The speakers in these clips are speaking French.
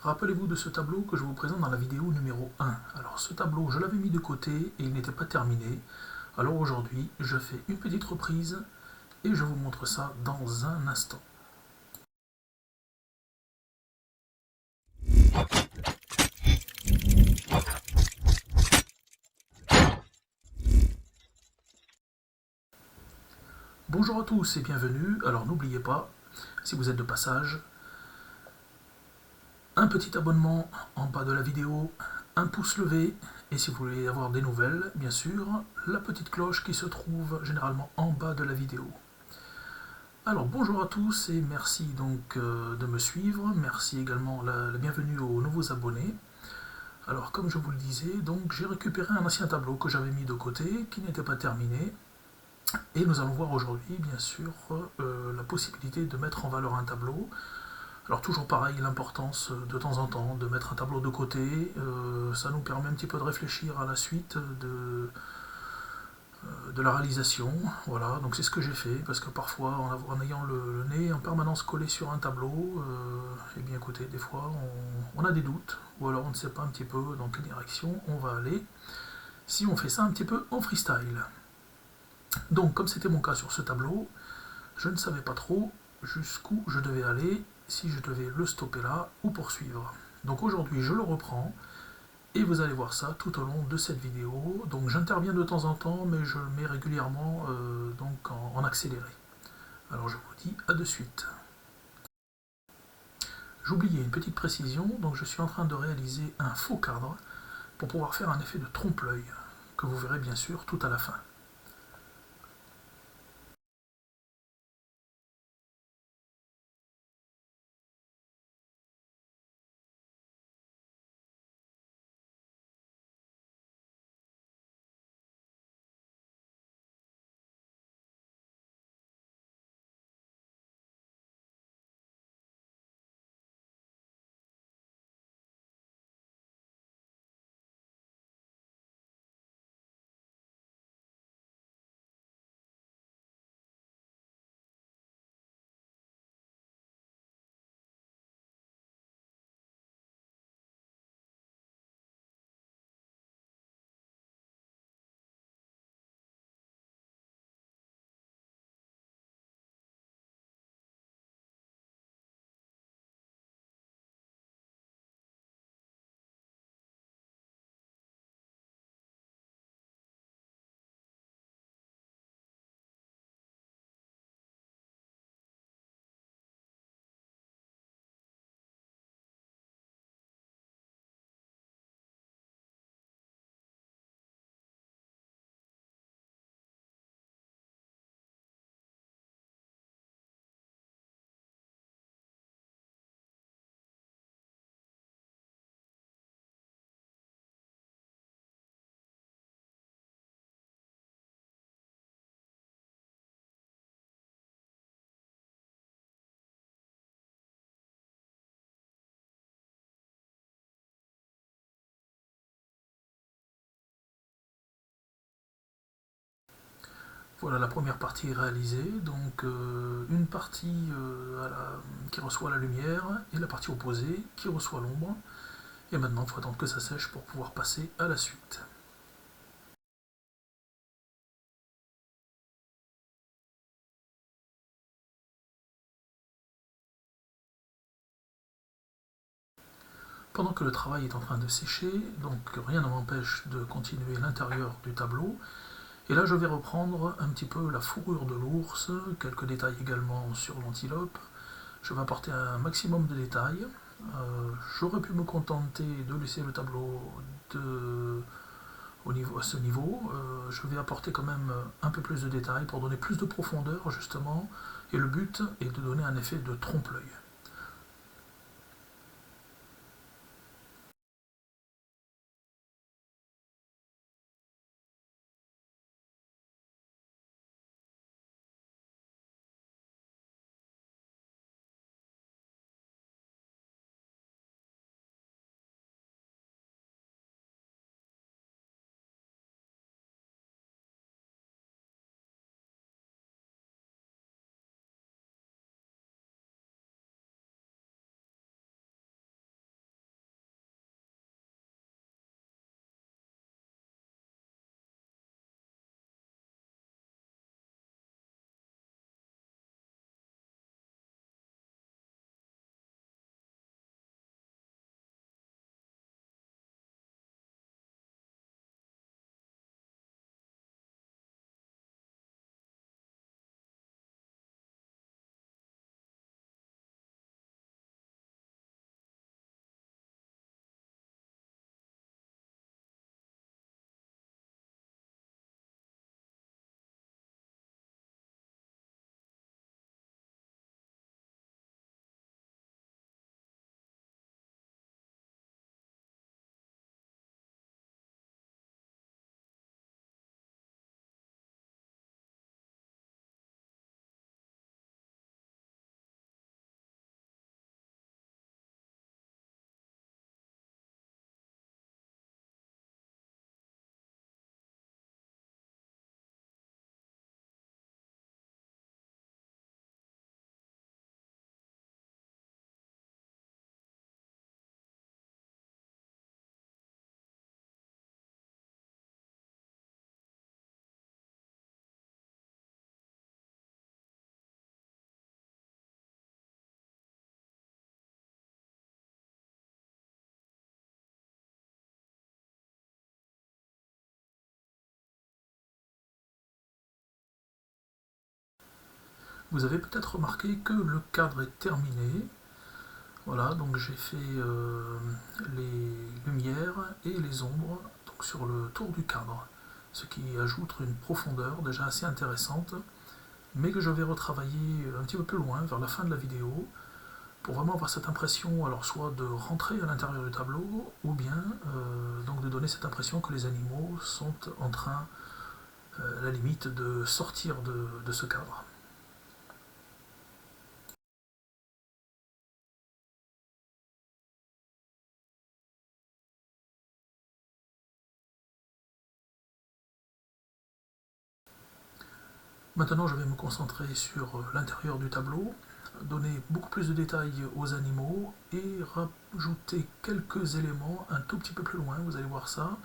Rappelez-vous de ce tableau que je vous présente dans la vidéo numéro 1. Alors ce tableau, je l'avais mis de côté et il n'était pas terminé. Alors aujourd'hui, je fais une petite reprise et je vous montre ça dans un instant. Bonjour à tous et bienvenue. Alors n'oubliez pas, si vous êtes de passage, un petit abonnement en bas de la vidéo, un pouce levé, et si vous voulez avoir des nouvelles, bien sûr, la petite cloche qui se trouve généralement en bas de la vidéo. Alors bonjour à tous et merci donc de me suivre, merci également la bienvenue aux nouveaux abonnés. Alors comme je vous le disais, donc j'ai récupéré un ancien tableau que j'avais mis de côté, qui n'était pas terminé, et nous allons voir aujourd'hui bien sûr la possibilité de mettre en valeur un tableau. Alors toujours pareil, l'importance de temps en temps de mettre un tableau de côté, ça nous permet un petit peu de réfléchir à la suite de la réalisation. Voilà, donc c'est ce que j'ai fait, parce que parfois en ayant le nez en permanence collé sur un tableau, eh bien écoutez, des fois on a des doutes, ou alors on ne sait pas un petit peu dans quelle direction on va aller, si on fait ça un petit peu en freestyle. Donc comme c'était mon cas sur ce tableau, je ne savais pas trop jusqu'où je devais aller, si je devais le stopper là ou poursuivre. Donc aujourd'hui je le reprends et vous allez voir ça tout au long de cette vidéo. Donc j'interviens de temps en temps mais je le mets régulièrement donc en accéléré. Alors je vous dis à de suite. J'oubliais une petite précision, donc je suis en train de réaliser un faux cadre pour pouvoir faire un effet de trompe-l'œil que vous verrez bien sûr tout à la fin. Voilà, la première partie est réalisée, donc une partie qui reçoit la lumière et la partie opposée qui reçoit l'ombre. Et maintenant il faut attendre que ça sèche pour pouvoir passer à la suite. Pendant que le travail est en train de sécher, donc rien ne m'empêche de continuer l'intérieur du tableau. Et là je vais reprendre un petit peu la fourrure de l'ours, quelques détails également sur l'antilope. Je vais apporter un maximum de détails. J'aurais pu me contenter de laisser le tableau à ce niveau. Je vais apporter quand même un peu plus de détails pour donner plus de profondeur justement. Et le but est de donner un effet de trompe-l'œil. Vous avez peut-être remarqué que le cadre est terminé. Voilà, donc j'ai fait les lumières et les ombres donc sur le tour du cadre, ce qui ajoute une profondeur déjà assez intéressante, mais que je vais retravailler un petit peu plus loin, vers la fin de la vidéo, pour vraiment avoir cette impression, alors soit de rentrer à l'intérieur du tableau, ou bien donc de donner cette impression que les animaux sont en train, à la limite, de sortir de ce cadre. Maintenant, je vais me concentrer sur l'intérieur du tableau, donner beaucoup plus de détails aux animaux et rajouter quelques éléments un tout petit peu plus loin, vous allez voir ça,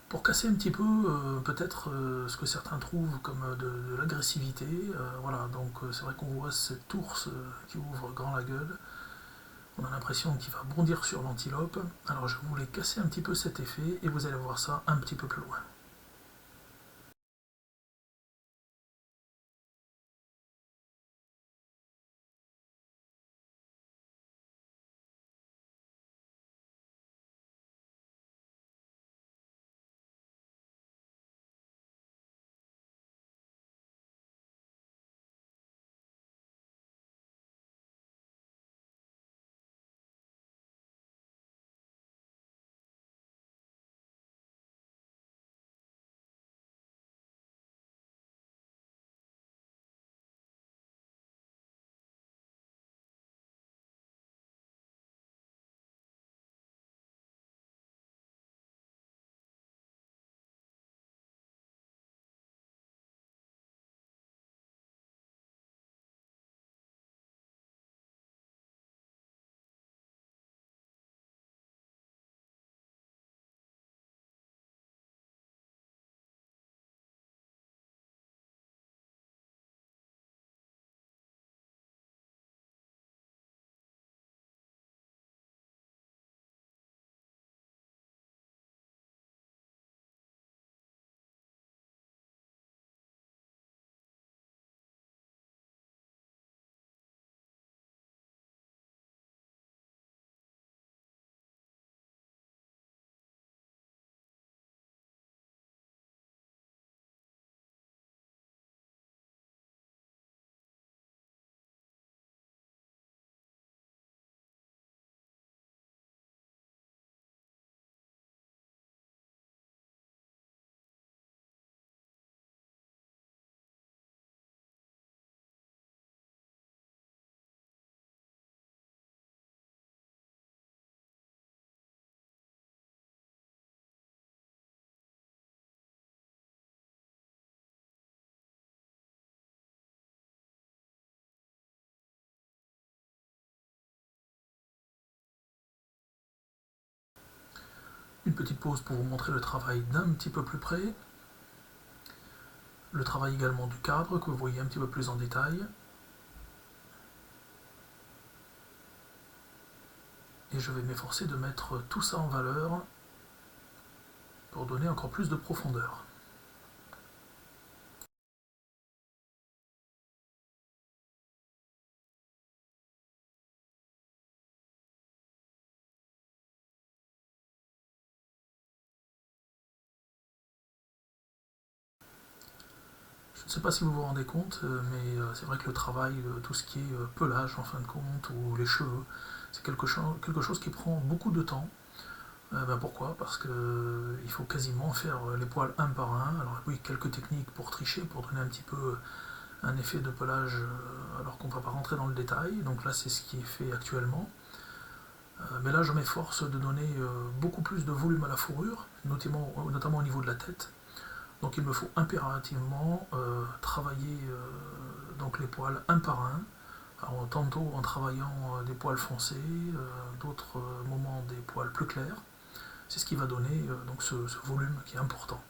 pour casser un petit peu peut-être ce que certains trouvent comme de l'agressivité. Voilà, donc c'est vrai qu'on voit cet ours qui ouvre grand la gueule, on a l'impression qu'il va bondir sur l'antilope. Alors je voulais casser un petit peu cet effet et vous allez voir ça un petit peu plus loin. Une petite pause pour vous montrer le travail d'un petit peu plus près, le travail également du cadre que vous voyez un petit peu plus en détail. Et je vais m'efforcer de mettre tout ça en valeur pour donner encore plus de profondeur. Je ne sais pas si vous vous rendez compte, mais c'est vrai que le travail, tout ce qui est pelage en fin de compte, ou les cheveux, c'est quelque chose qui prend beaucoup de temps. Pourquoi? Parce qu'il faut quasiment faire les poils un par un. Alors oui, quelques techniques pour tricher, pour donner un petit peu un effet de pelage, alors qu'on ne va pas rentrer dans le détail. Donc là, c'est ce qui est fait actuellement. Mais là, je m'efforce de donner beaucoup plus de volume à la fourrure, notamment au niveau de la tête. Donc il me faut impérativement travailler donc les poils un par un. Alors, tantôt en travaillant des poils foncés, d'autres moments des poils plus clairs. C'est ce qui va donner donc ce volume qui est important.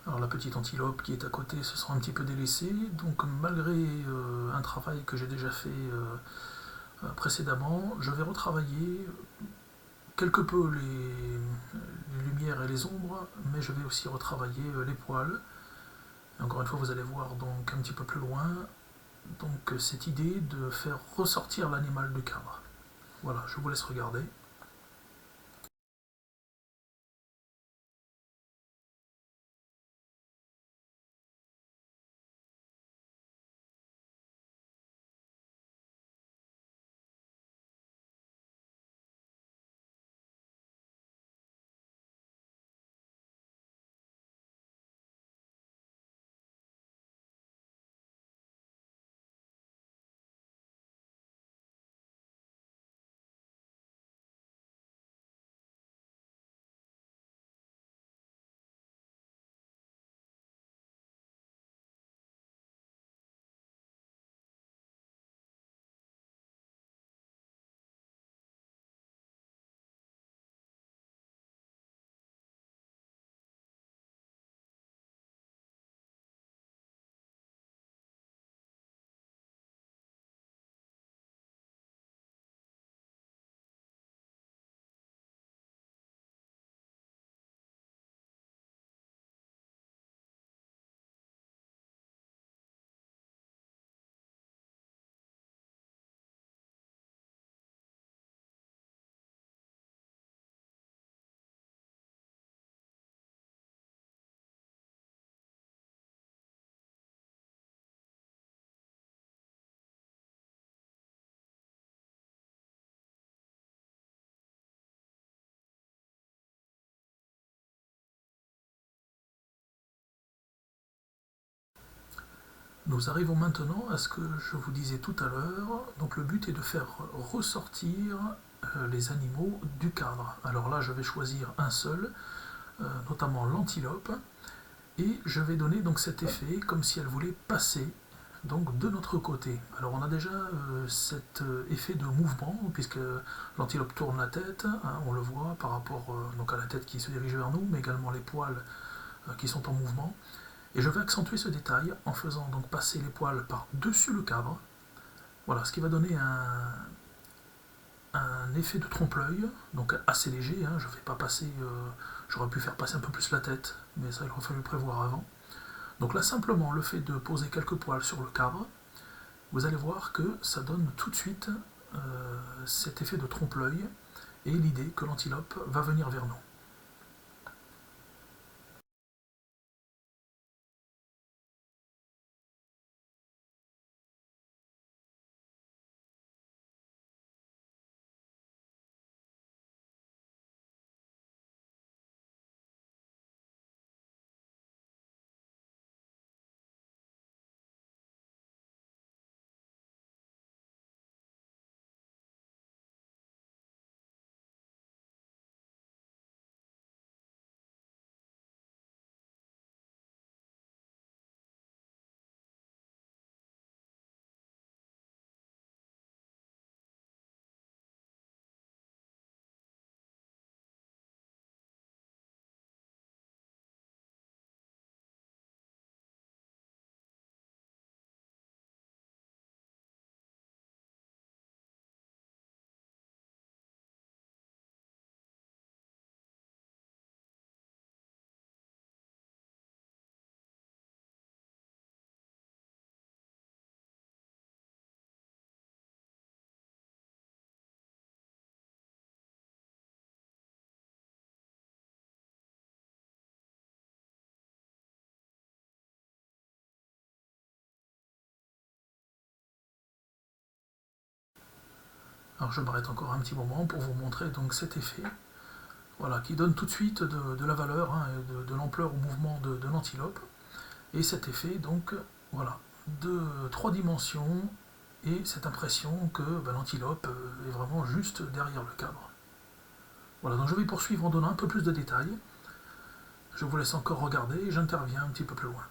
Alors la petite antilope qui est à côté se sent un petit peu délaissée, donc malgré un travail que j'ai déjà fait précédemment, je vais retravailler quelque peu les lumières et les ombres, mais je vais aussi retravailler les poils. Et encore une fois, vous allez voir donc un petit peu plus loin donc cette idée de faire ressortir l'animal du cadre. Voilà, je vous laisse regarder. Nous arrivons maintenant à ce que je vous disais tout à l'heure. Donc le but est de faire ressortir les animaux du cadre. Alors là, je vais choisir un seul, notamment l'antilope, et je vais donner donc cet effet comme si elle voulait passer donc de notre côté. Alors on a déjà cet effet de mouvement puisque l'antilope tourne la tête, hein, on le voit par rapport donc à la tête qui se dirige vers nous, mais également les poils qui sont en mouvement. Et je vais accentuer ce détail en faisant donc passer les poils par-dessus le cadre. Voilà, ce qui va donner un effet de trompe-l'œil, donc assez léger. Hein, je ne vais pas passer, j'aurais pu faire passer un peu plus la tête, mais ça il aurait fallu le prévoir avant. Donc là simplement le fait de poser quelques poils sur le cadre, vous allez voir que ça donne tout de suite cet effet de trompe-l'œil et l'idée que l'antilope va venir vers nous. Alors je m'arrête encore un petit moment pour vous montrer donc cet effet, voilà, qui donne tout de suite de la valeur, hein, et de l'ampleur au mouvement de l'antilope. Et cet effet donc voilà de 3 dimensions et cette impression que l'antilope est vraiment juste derrière le cadre. Voilà, donc je vais poursuivre en donnant un peu plus de détails. Je vous laisse encore regarder et j'interviens un petit peu plus loin.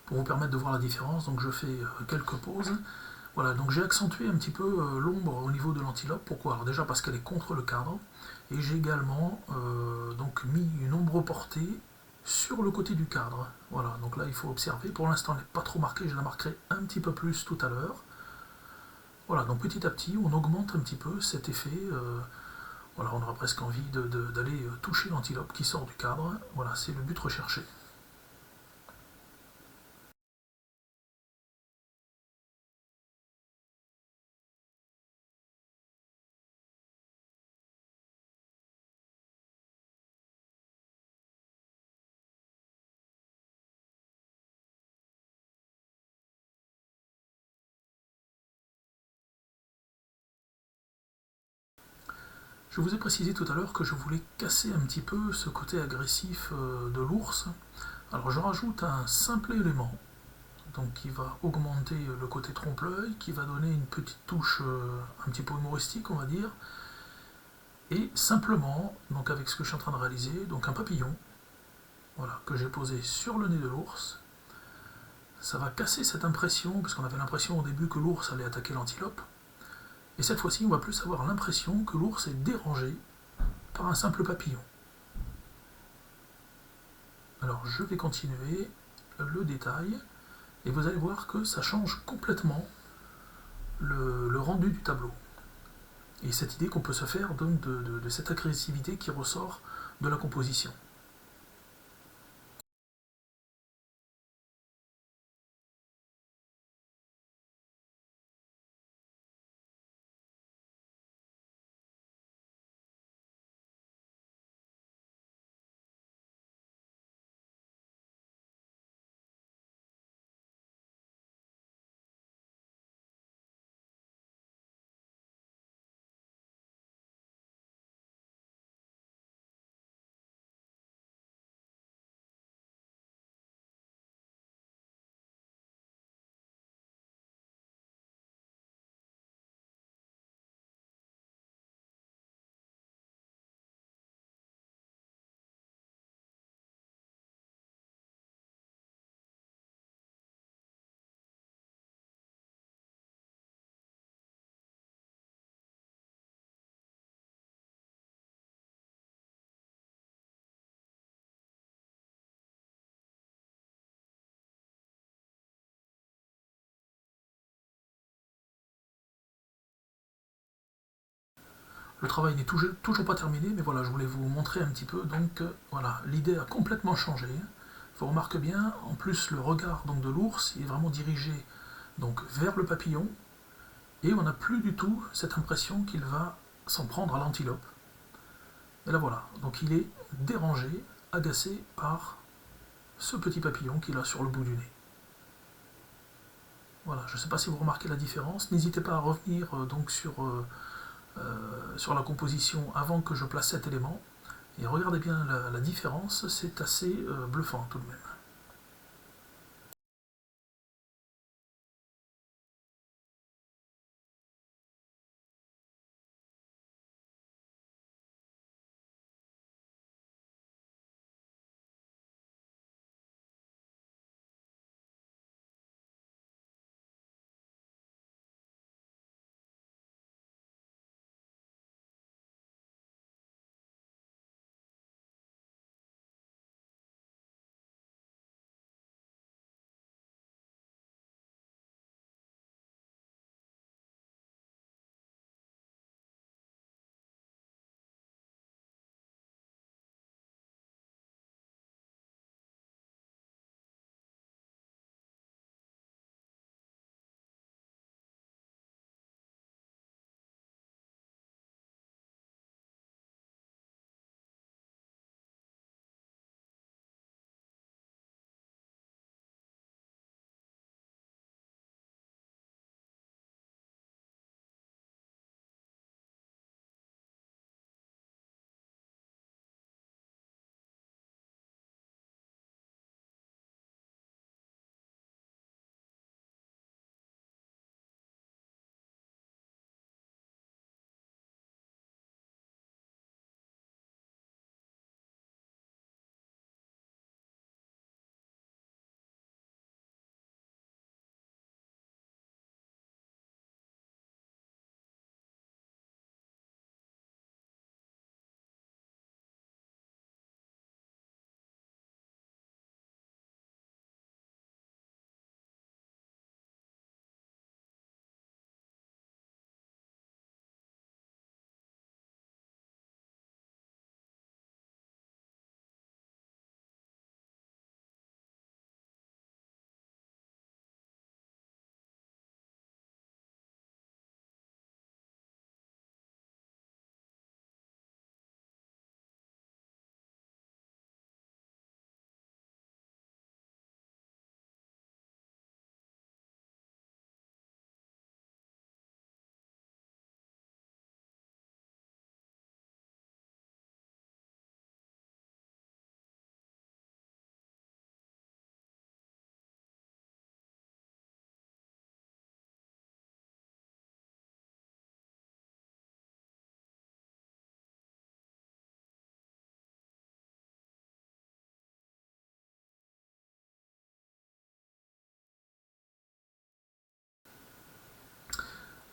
pour vous permettre de voir la différence. Donc je fais quelques pauses. Voilà, donc j'ai accentué un petit peu l'ombre au niveau de l'antilope. Pourquoi? Alors déjà parce qu'elle est contre le cadre, et j'ai également donc mis une ombre portée sur le côté du cadre. Voilà, donc là il faut observer. Pour l'instant elle n'est pas trop marquée, je la marquerai un petit peu plus tout à l'heure. Voilà, donc petit à petit on augmente un petit peu cet effet. Voilà, on aura presque envie d'aller toucher l'antilope qui sort du cadre. Voilà, c'est le but recherché. Je vous ai précisé tout à l'heure que je voulais casser un petit peu ce côté agressif de l'ours. Alors je rajoute un simple élément, donc qui va augmenter le côté trompe-l'œil, qui va donner une petite touche un petit peu humoristique, on va dire, et simplement, donc avec ce que je suis en train de réaliser, donc un papillon, voilà, que j'ai posé sur le nez de l'ours. Ça va casser cette impression, parce qu'on avait l'impression au début que l'ours allait attaquer l'antilope, et cette fois-ci, on va plus avoir l'impression que l'ours est dérangé par un simple papillon. Alors je vais continuer le détail, et vous allez voir que ça change complètement le rendu du tableau. Et cette idée qu'on peut se faire donc de cette agressivité qui ressort de la composition. Le travail n'est toujours pas terminé, mais voilà, je voulais vous montrer un petit peu. Donc voilà, l'idée a complètement changé. Vous remarquez bien, en plus le regard donc, de l'ours est vraiment dirigé donc, vers le papillon, et on n'a plus du tout cette impression qu'il va s'en prendre à l'antilope. Et là voilà, donc il est dérangé, agacé par ce petit papillon qu'il a sur le bout du nez. Voilà, je ne sais pas si vous remarquez la différence. N'hésitez pas à revenir donc sur la composition avant que je place cet élément. Et regardez bien la différence, c'est assez bluffant tout de même.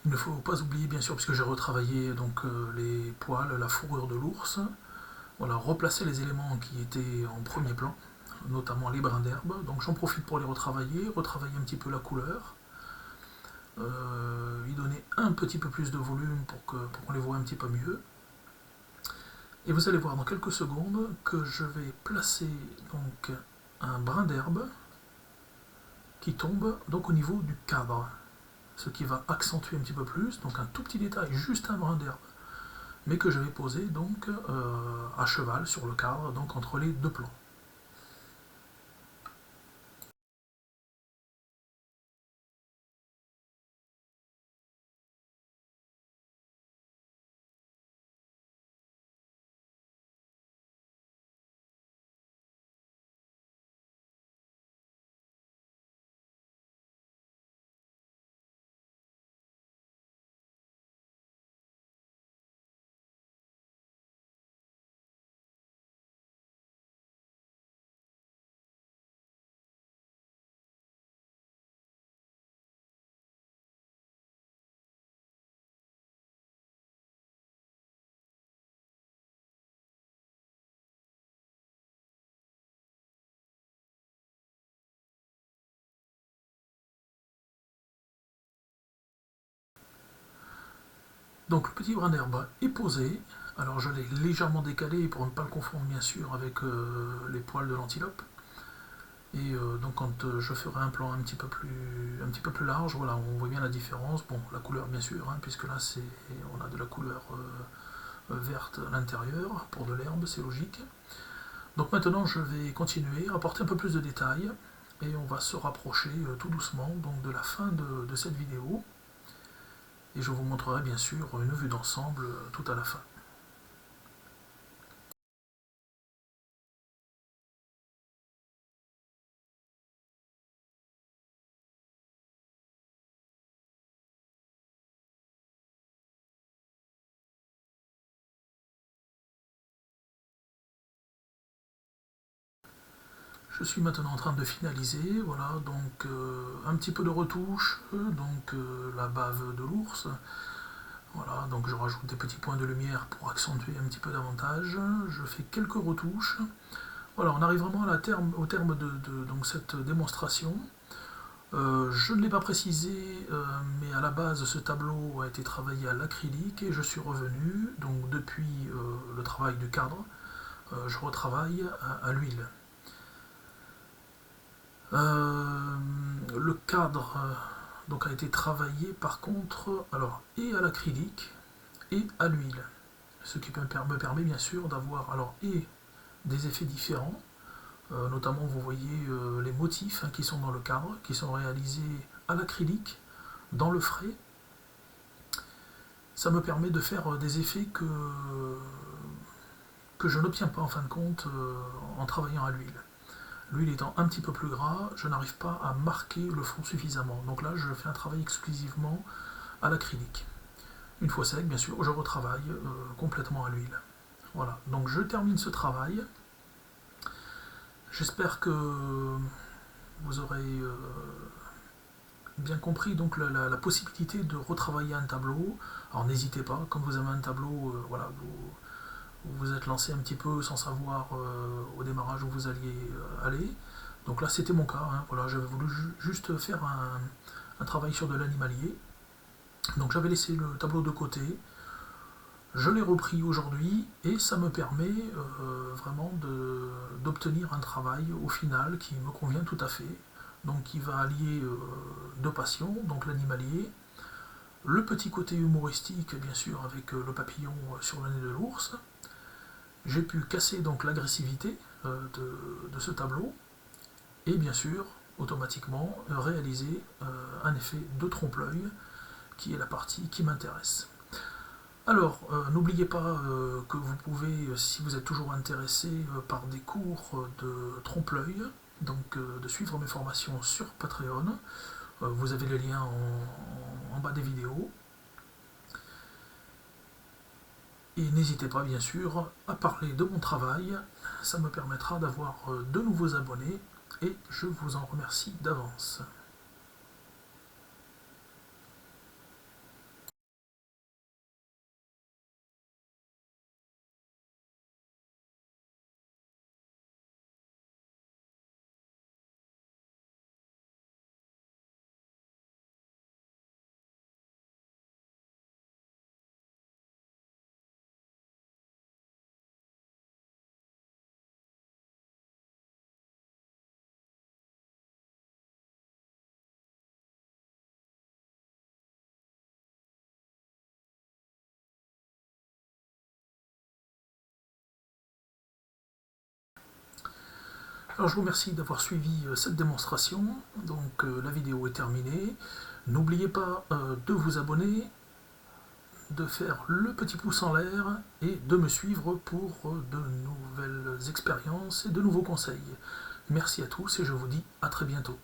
Il ne faut pas oublier bien sûr, puisque j'ai retravaillé donc les poils, la fourrure de l'ours, voilà, replacer les éléments qui étaient en premier plan, notamment les brins d'herbe. Donc j'en profite pour les retravailler, retravailler un petit peu la couleur, y donner un petit peu plus de volume pour qu'on les voit un petit peu mieux. Et vous allez voir dans quelques secondes que je vais placer donc un brin d'herbe qui tombe donc au niveau du cadre, ce qui va accentuer un petit peu plus, donc un tout petit détail, juste un brin d'herbe, mais que je vais poser donc à cheval sur le cadre, donc entre les deux plans. Donc le petit brin d'herbe est posé. Alors je l'ai légèrement décalé pour ne pas le confondre bien sûr avec les poils de l'antilope. Et donc quand je ferai un plan un petit peu plus large, voilà, on voit bien la différence. Bon, la couleur bien sûr, hein, puisque là on a de la couleur verte à l'intérieur pour de l'herbe, c'est logique. Donc maintenant je vais continuer, apporter un peu plus de détails et on va se rapprocher tout doucement donc de la fin de cette vidéo. Et je vous montrerai bien sûr une vue d'ensemble tout à la fin. Je suis maintenant en train de finaliser, voilà, donc un petit peu de retouche, donc la bave de l'ours, voilà, donc je rajoute des petits points de lumière pour accentuer un petit peu davantage, je fais quelques retouches, voilà, on arrive vraiment au terme de donc, cette démonstration. Je ne l'ai pas précisé, mais à la base ce tableau a été travaillé à l'acrylique et je suis revenu, donc depuis le travail du cadre, je retravaille à l'huile. Le cadre donc a été travaillé par contre alors et à l'acrylique et à l'huile, ce qui me permet bien sûr d'avoir alors et des effets différents, notamment vous voyez les motifs hein, qui sont dans le cadre, qui sont réalisés à l'acrylique, dans le frais. Ça me permet de faire des effets que je n'obtiens pas en fin de compte en travaillant à l'huile. L'huile étant un petit peu plus gras, je n'arrive pas à marquer le fond suffisamment. Donc là, je fais un travail exclusivement à l'acrylique. Une fois sec, bien sûr, je retravaille complètement à l'huile. Voilà, donc je termine ce travail. J'espère que vous aurez bien compris donc la possibilité de retravailler un tableau. Alors n'hésitez pas, quand vous avez un tableau, voilà, vous vous êtes lancé un petit peu sans savoir au démarrage où vous alliez aller. Donc là c'était mon cas, hein, voilà, j'avais voulu juste faire un travail sur de l'animalier. Donc j'avais laissé le tableau de côté, je l'ai repris aujourd'hui et ça me permet vraiment d'obtenir un travail au final qui me convient tout à fait. Donc qui va allier deux passions, donc l'animalier, le petit côté humoristique bien sûr avec le papillon sur le nez de l'ours. J'ai pu casser donc l'agressivité de ce tableau et bien sûr automatiquement réaliser un effet de trompe-l'œil qui est la partie qui m'intéresse. Alors, n'oubliez pas que vous pouvez, si vous êtes toujours intéressé par des cours de trompe-l'œil, donc de suivre mes formations sur Patreon. Vous avez les liens en bas des vidéos. Et n'hésitez pas bien sûr à parler de mon travail, ça me permettra d'avoir de nouveaux abonnés et je vous en remercie d'avance. Alors je vous remercie d'avoir suivi cette démonstration. Donc la vidéo est terminée. N'oubliez pas de vous abonner, de faire le petit pouce en l'air et de me suivre pour de nouvelles expériences et de nouveaux conseils. Merci à tous et je vous dis à très bientôt.